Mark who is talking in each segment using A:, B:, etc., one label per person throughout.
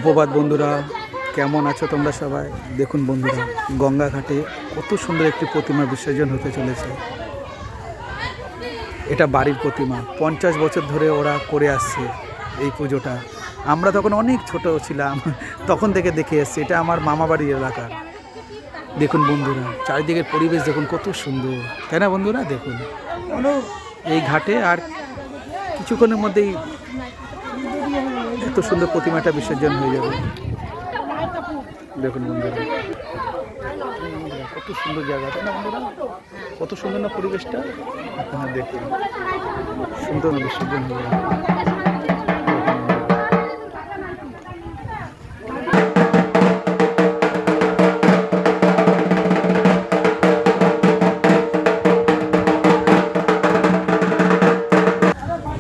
A: সুপ্রভাত বন্ধুরা, কেমন আছো তোমরা সবাই? দেখুন বন্ধুরা, গঙ্গা ঘাটে কত সুন্দর একটি প্রতিমা বিসর্জন হতে চলেছে। এটা বাড়ির প্রতিমা, 50 বছর ধরে ওরা করে আসছে এই পুজোটা। আমরা তখন অনেক ছোট ছিলাম, তখন থেকে দেখে এসছি। এটা আমার মামা বাড়ির এলাকার। দেখুন বন্ধুরা, চারিদিকের পরিবেশ দেখুন কত সুন্দর, তাই না বন্ধুরা? দেখুন এই ঘাটে আর কিছুক্ষণের মধ্যেই এত সুন্দর প্রতিমাটা বিসর্জন হয়ে যাবে। দেখুন বন্ধুরা, কত সুন্দর জায়গা, তাই না বন্ধুরা? কত সুন্দর না পরিবেশটা। আপনারা দেখুন, সুন্দর বিসর্জন হয়ে যাবে।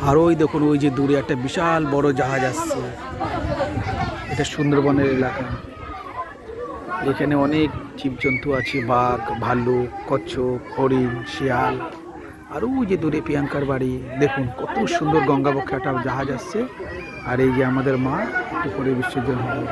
A: আর ওই দেখুন, ওই যে দূরে একটা বিশাল বড় জাহাজ আসছে। এটা সুন্দরবনের এলাকা। এখানে অনেক জীবজন্তু আছে, বাঘ, ভাল্লুক, কচ্ছপ, হরিণ, শিয়াল। আর ওই যে দূরে প্রিয়াঙ্কার বাড়ি। দেখুন কত সুন্দর গঙ্গাবক্ষে একটা জাহাজ আসছে। আর এই যে আমাদের মা একটু পরে বিসর্জন হবে।